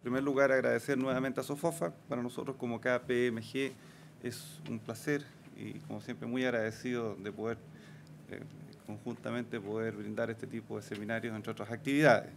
En primer lugar, agradecer nuevamente a SOFOFA. Para nosotros como KPMG es un placer y como siempre muy agradecido de poder conjuntamente poder brindar este tipo de seminarios entre otras actividades.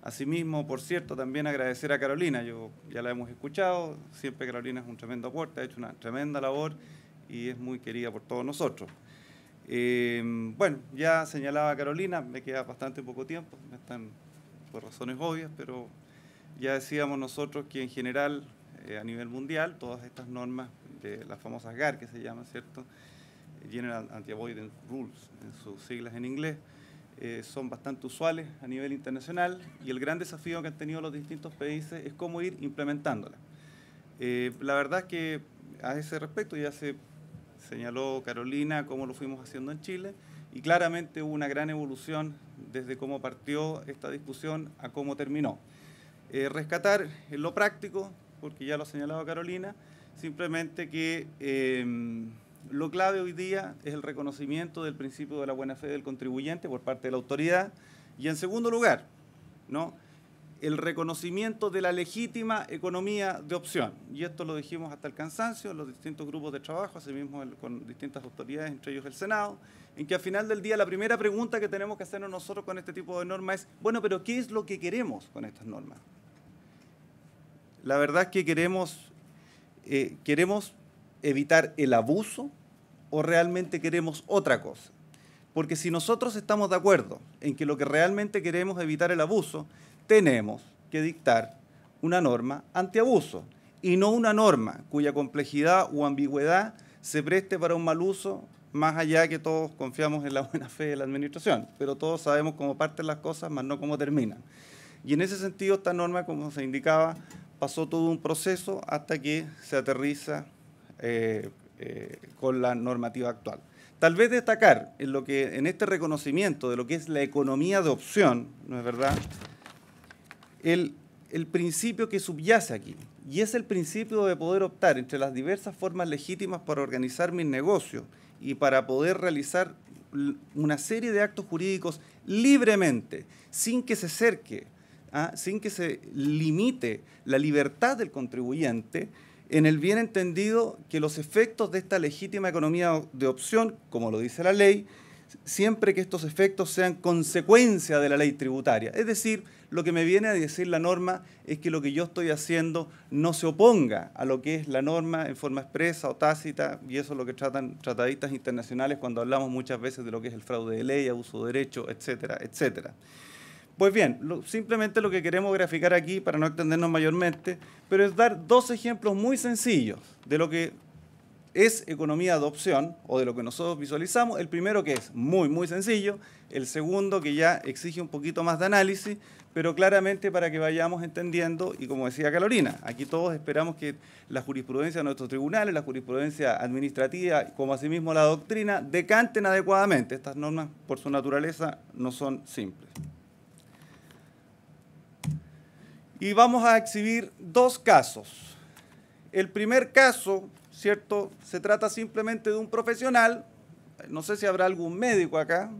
Asimismo, por cierto, también agradecer a Carolina. Yo ya la hemos escuchado, siempre Carolina es un tremendo aporte, ha hecho una tremenda labor y es muy querida por todos nosotros. Bueno, ya señalaba Carolina, me queda bastante poco tiempo, están por razones obvias, pero ya decíamos nosotros que en general, a nivel mundial, todas estas normas de las famosas GAR, que se llaman, ¿cierto? General Anti-Avoidance Rules, en sus siglas en inglés, son bastante usuales a nivel internacional y el gran desafío que han tenido los distintos países es cómo ir implementándolas. La verdad es que a ese respecto ya se señaló Carolina cómo lo fuimos haciendo en Chile y claramente hubo una gran evolución desde cómo partió esta discusión a cómo terminó. Rescatar en lo práctico, porque ya lo ha señalado Carolina, simplemente que lo clave hoy día es el reconocimiento del principio de la buena fe del contribuyente por parte de la autoridad y en segundo lugar, ¿no?, el reconocimiento de la legítima economía de opción. Y esto lo dijimos hasta el cansancio en los distintos grupos de trabajo, asimismo con distintas autoridades, entre ellos el Senado, en que al final del día la primera pregunta que tenemos que hacernos nosotros con este tipo de normas es, bueno, pero ¿qué es lo que queremos con estas normas? La verdad es que queremos evitar el abuso o realmente queremos otra cosa. Porque si nosotros estamos de acuerdo en que lo que realmente queremos es evitar el abuso, tenemos que dictar una norma antiabuso y no una norma cuya complejidad o ambigüedad se preste para un mal uso, más allá que todos confiamos en la buena fe de la administración, pero todos sabemos cómo parten las cosas, más no cómo terminan. Y en ese sentido, esta norma, como se indicaba, pasó todo un proceso hasta que se aterriza con la normativa actual. Tal vez destacar en este reconocimiento de lo que es la economía de opción, ¿no es verdad?, el principio que subyace aquí, y es el principio de poder optar entre las diversas formas legítimas para organizar mis negocios y para poder realizar una serie de actos jurídicos libremente, sin que se cerque, sin que se limite la libertad del contribuyente, en el bien entendido que los efectos de esta legítima economía de opción, como lo dice la ley, siempre que estos efectos sean consecuencia de la ley tributaria. Es decir, lo que me viene a decir la norma es que lo que yo estoy haciendo no se oponga a lo que es la norma en forma expresa o tácita, y eso es lo que tratan tratadistas internacionales cuando hablamos muchas veces de lo que es el fraude de ley, abuso de derecho, etcétera, etcétera. Pues bien, simplemente lo que queremos graficar aquí, para no extendernos mayormente, pero es dar dos ejemplos muy sencillos de lo que es economía de opción o de lo que nosotros visualizamos. El primero que es muy, muy sencillo, el segundo que ya exige un poquito más de análisis, pero claramente para que vayamos entendiendo, y como decía Carolina, aquí todos esperamos que la jurisprudencia de nuestros tribunales, la jurisprudencia administrativa, como asimismo la doctrina, decanten adecuadamente. Estas normas, por su naturaleza, no son simples. Y vamos a exhibir dos casos. El primer caso, ¿cierto?, se trata simplemente de un profesional. No sé si habrá algún médico acá.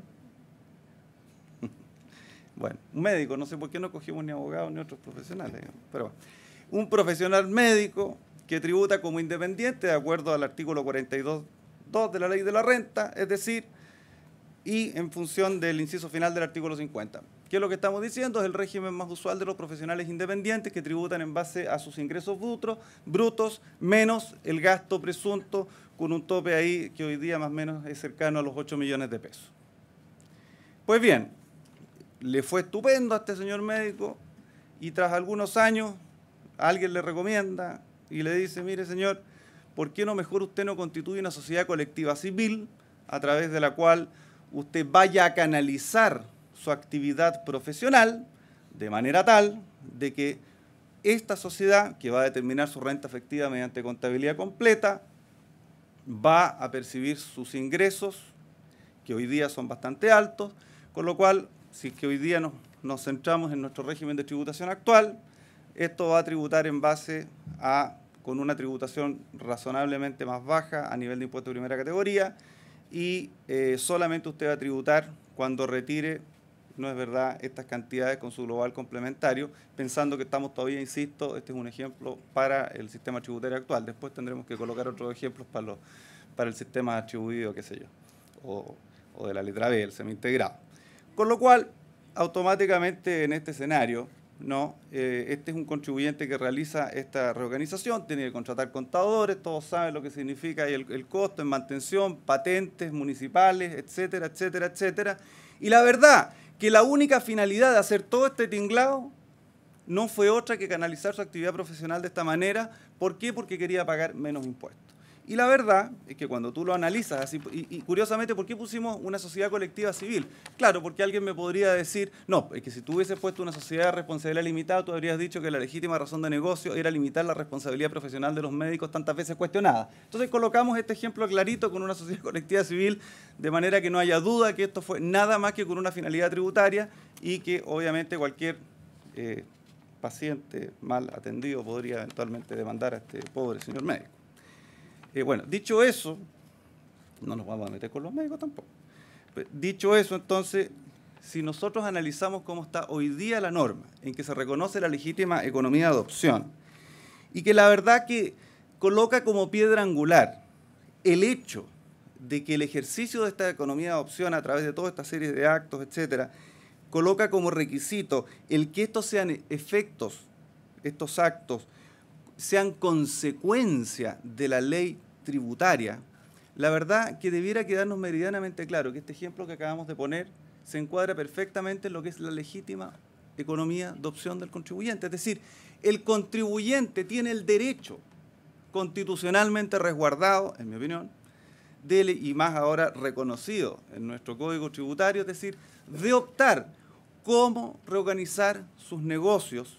Bueno, un médico, no sé por qué no cogimos ni abogados ni otros profesionales, pero un profesional médico que tributa como independiente de acuerdo al artículo 42.2 de la Ley de la Renta, es decir, y en función del inciso final del artículo 50. ¿Qué es lo que estamos diciendo? Es el régimen más usual de los profesionales independientes que tributan en base a sus ingresos brutos menos el gasto presunto, con un tope ahí que hoy día más o menos es cercano a los 8 millones de pesos. Pues bien, le fue estupendo a este señor médico y tras algunos años alguien le recomienda y le dice, mire señor, ¿por qué no mejor usted no constituye una sociedad colectiva civil a través de la cual usted vaya a canalizar su actividad profesional de manera tal de que esta sociedad, que va a determinar su renta efectiva mediante contabilidad completa, va a percibir sus ingresos, que hoy día son bastante altos, con lo cual, si es que hoy día nos centramos en nuestro régimen de tributación actual, esto va a tributar en base con una tributación razonablemente más baja a nivel de impuesto de primera categoría, y solamente usted va a tributar cuando retire no es verdad estas cantidades con su global complementario, pensando que estamos todavía, insisto, este es un ejemplo para el sistema tributario actual. Después tendremos que colocar otros ejemplos para el sistema atribuido, qué sé yo, o de la letra B, el semi-integrado. Con lo cual, automáticamente en este escenario, ¿no? Este es un contribuyente que realiza esta reorganización, tiene que contratar contadores, todos saben lo que significa el costo en mantención, patentes municipales, etcétera, etcétera, etcétera. Y la verdad que la única finalidad de hacer todo este tinglado no fue otra que canalizar su actividad profesional de esta manera. ¿Por qué? Porque quería pagar menos impuestos. Y la verdad es que cuando tú lo analizas así, y curiosamente, ¿por qué pusimos una sociedad colectiva civil? Claro, porque alguien me podría decir, no, es que si tú hubieses puesto una sociedad de responsabilidad limitada, tú habrías dicho que la legítima razón de negocio era limitar la responsabilidad profesional de los médicos tantas veces cuestionada. Entonces colocamos este ejemplo clarito con una sociedad colectiva civil, de manera que no haya duda que esto fue nada más que con una finalidad tributaria y que obviamente cualquier paciente mal atendido podría eventualmente demandar a este pobre señor médico. Bueno, dicho eso, no nos vamos a meter con los médicos tampoco. Dicho eso, entonces, si nosotros analizamos cómo está hoy día la norma en que se reconoce la legítima economía de adopción y que la verdad que coloca como piedra angular el hecho de que el ejercicio de esta economía de adopción a través de toda esta serie de actos, etcétera, coloca como requisito el que estos sean efectos, estos actos, sean consecuencia de la ley tributaria, la verdad que debiera quedarnos meridianamente claro que este ejemplo que acabamos de poner se encuadra perfectamente en lo que es la legítima economía de opción del contribuyente. Es decir, el contribuyente tiene el derecho constitucionalmente resguardado, en mi opinión, y más ahora reconocido en nuestro Código Tributario, es decir, de optar cómo reorganizar sus negocios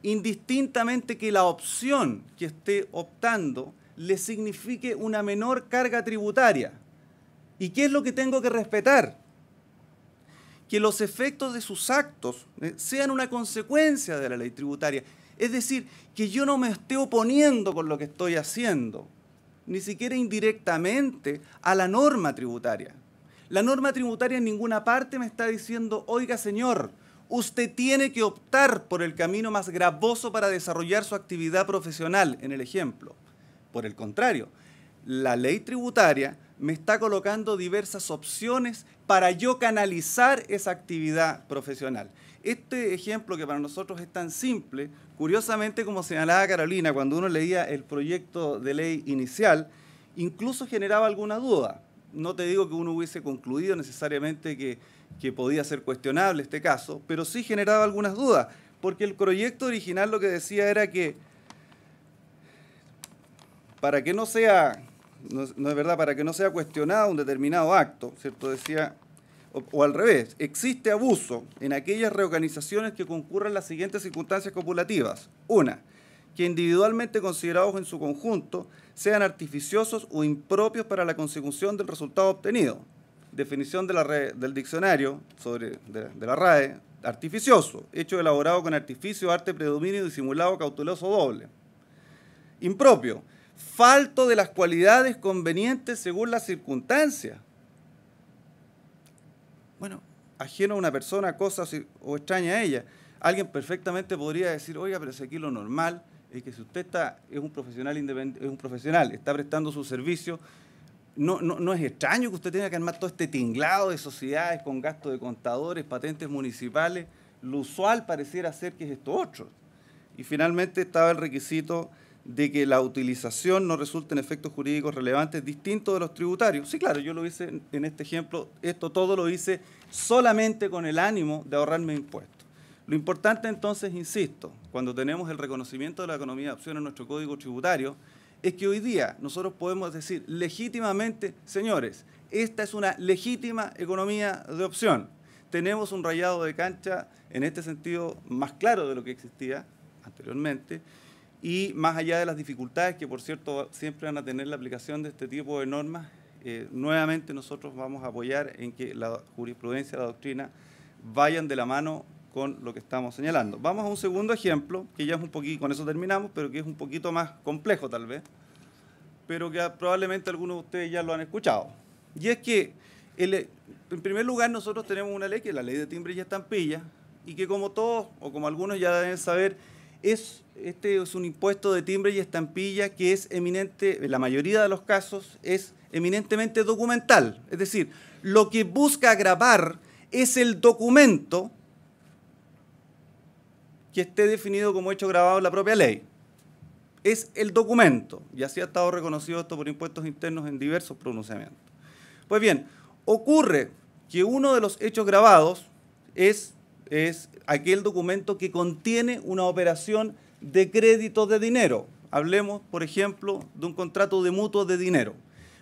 indistintamente que la opción que esté optando le signifique una menor carga tributaria. ¿Y qué es lo que tengo que respetar? Que los efectos de sus actos sean una consecuencia de la ley tributaria. Es decir, que yo no me esté oponiendo con lo que estoy haciendo, ni siquiera indirectamente, a la norma tributaria. La norma tributaria en ninguna parte me está diciendo, oiga señor, usted tiene que optar por el camino más gravoso para desarrollar su actividad profesional, en el ejemplo. Por el contrario, la ley tributaria me está colocando diversas opciones para yo canalizar esa actividad profesional. Este ejemplo que para nosotros es tan simple, curiosamente, como señalaba Carolina, cuando uno leía el proyecto de ley inicial, incluso generaba alguna duda. No te digo que uno hubiese concluido necesariamente que podía ser cuestionable este caso, pero sí generaba algunas dudas, porque el proyecto original lo que decía era que para que no sea, no es verdad, para que no sea cuestionado un determinado acto, ¿cierto? Decía, o al revés, existe abuso en aquellas reorganizaciones que concurran las siguientes circunstancias copulativas. Una, que individualmente considerados en su conjunto sean artificiosos o impropios para la consecución del resultado obtenido. Definición del diccionario de la RAE, artificioso, hecho elaborado con artificio, arte, predominio, disimulado, cauteloso, doble. Impropio, falto de las cualidades convenientes según las circunstancias. Bueno, ajeno a una persona, cosa o extraña a ella. Alguien perfectamente podría decir, oiga, pero si aquí lo normal es que si usted es un profesional independiente, es un profesional, está prestando su servicio, no es extraño que usted tenga que armar todo este tinglado de sociedades con gasto de contadores, patentes municipales. Lo usual pareciera ser que es esto otro. Y finalmente estaba el requisito de que la utilización no resulte en efectos jurídicos relevantes distintos de los tributarios. Sí, claro, yo lo hice en este ejemplo, esto todo lo hice solamente con el ánimo de ahorrarme impuestos. Lo importante entonces, insisto, cuando tenemos el reconocimiento de la economía de opción en nuestro Código Tributario, es que hoy día nosotros podemos decir legítimamente, señores, esta es una legítima economía de opción. Tenemos un rayado de cancha en este sentido más claro de lo que existía anteriormente, y más allá de las dificultades que, por cierto, siempre van a tener la aplicación de este tipo de normas, nuevamente nosotros vamos a apoyar en que la jurisprudencia y la doctrina vayan de la mano con lo que estamos señalando. Vamos a un segundo ejemplo, que ya es un poquito, con eso terminamos, pero que es un poquito más complejo tal vez, pero que probablemente algunos de ustedes ya lo han escuchado. Y es que En primer lugar, nosotros tenemos una ley que es la Ley de Timbres y Estampillas, y que como todos, o como algunos ya deben saber, este es un impuesto de timbre y estampilla que es eminente, en la mayoría de los casos, es eminentemente documental. Es decir, lo que busca gravar es el documento que esté definido como hecho grabado en la propia ley. Es el documento, y así ha estado reconocido esto por impuestos internos en diversos pronunciamientos. Pues bien, ocurre que uno de los hechos grabados es aquel documento que contiene una operación de crédito de dinero. Hablemos, por ejemplo, de un contrato de mutuo de dinero.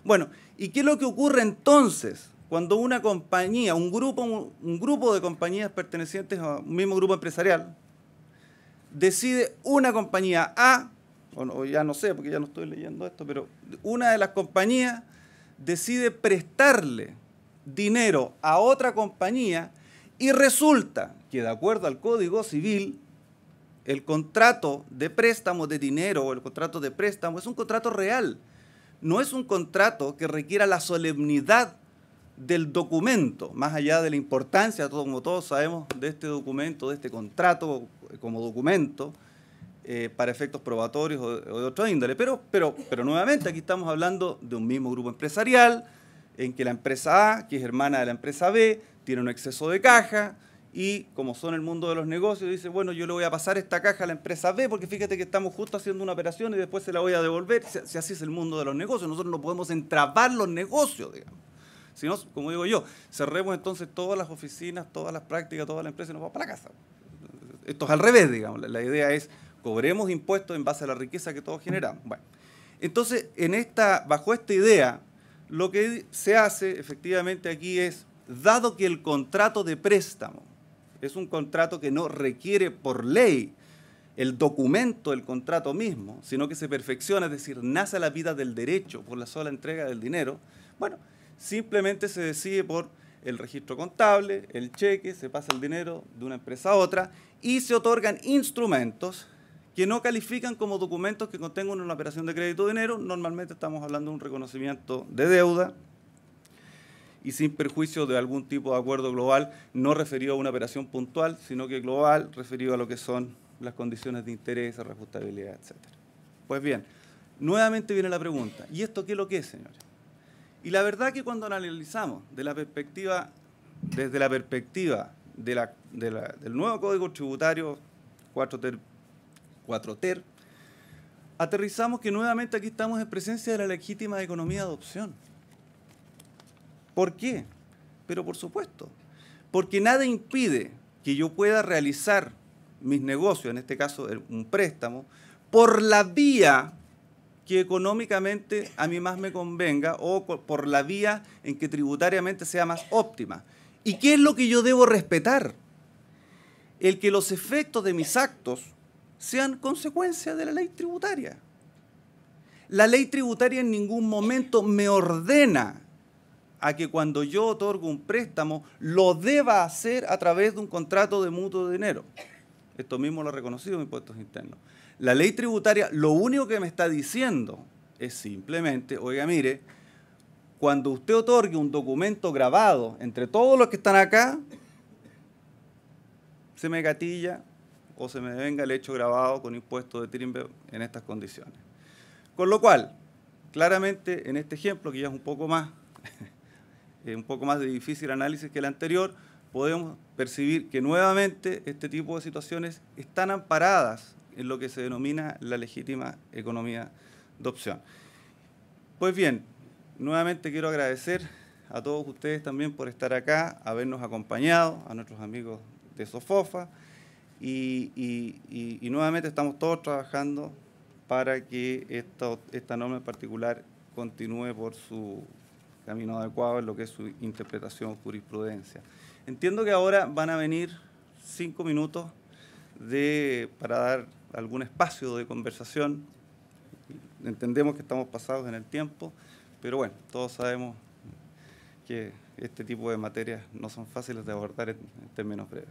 Bueno, ¿y qué es lo que ocurre entonces cuando una compañía, un grupo de compañías pertenecientes a un mismo grupo empresarial, decide una compañía A, o ya no sé, porque ya no estoy leyendo esto, pero una de las compañías decide prestarle dinero a otra compañía y resulta que, de acuerdo al Código Civil, el contrato de préstamo de dinero o el contrato de préstamo es un contrato real. No es un contrato que requiera la solemnidad del documento, más allá de la importancia, como todos sabemos, de este documento, de este contrato como documento, para efectos probatorios o de otra índole. Pero nuevamente aquí estamos hablando de un mismo grupo empresarial, en que la empresa A, que es hermana de la empresa B, tiene un exceso de caja y, como son el mundo de los negocios, dice, bueno, yo le voy a pasar esta caja a la empresa B porque fíjate que estamos justo haciendo una operación y después se la voy a devolver. Si así es el mundo de los negocios, nosotros no podemos entrabar los negocios, digamos. Si no, como digo yo, cerremos entonces todas las oficinas, todas las prácticas, toda la empresa y nos vamos para la casa. Esto es al revés, digamos. La idea es, cobremos impuestos en base a la riqueza que todos generamos. Bueno, entonces, bajo esta idea, lo que se hace efectivamente aquí es, dado que el contrato de préstamo es un contrato que no requiere por ley el documento del contrato mismo, sino que se perfecciona, es decir, nace la vida del derecho por la sola entrega del dinero, bueno, simplemente se decide por el registro contable, el cheque, se pasa el dinero de una empresa a otra y se otorgan instrumentos que no califican como documentos que contengan una operación de crédito de dinero. Normalmente estamos hablando de un reconocimiento de deuda y sin perjuicio de algún tipo de acuerdo global, no referido a una operación puntual, sino que global, referido a lo que son las condiciones de interés, reajustabilidad, etc. Pues bien, nuevamente viene la pregunta, ¿y esto qué es lo que es, señores? Y la verdad que cuando analizamos desde la perspectiva del nuevo Código Tributario 4TER, aterrizamos que nuevamente aquí estamos en presencia de la legítima economía de adopción. ¿Por qué? Pero por supuesto, porque nada impide que yo pueda realizar mis negocios, en este caso un préstamo, por la vía que económicamente a mí más me convenga o por la vía en que tributariamente sea más óptima. ¿Y qué es lo que yo debo respetar? El que los efectos de mis actos sean consecuencia de la ley tributaria. La ley tributaria en ningún momento me ordena a que cuando yo otorgo un préstamo lo deba hacer a través de un contrato de mutuo de dinero. Esto mismo lo ha reconocido en impuestos internos. La ley tributaria lo único que me está diciendo es simplemente, oiga, mire, cuando usted otorgue un documento grabado entre todos los que están acá, se me gatilla o se me venga el hecho grabado con impuesto de timbre en estas condiciones. Con lo cual, claramente en este ejemplo, que ya es un poco más de difícil análisis que el anterior, podemos percibir que nuevamente este tipo de situaciones están amparadas en lo que se denomina la legítima economía de opción. Pues bien, nuevamente quiero agradecer a todos ustedes también por estar acá, habernos acompañado, a nuestros amigos de SOFOFA, y nuevamente estamos todos trabajando para que esta norma en particular continúe por su camino adecuado en lo que es su interpretación jurisprudencia. Entiendo que ahora van a venir 5 minutos para dar algún espacio de conversación. Entendemos que estamos pasados en el tiempo, pero bueno, todos sabemos que este tipo de materias no son fáciles de abordar en términos breves.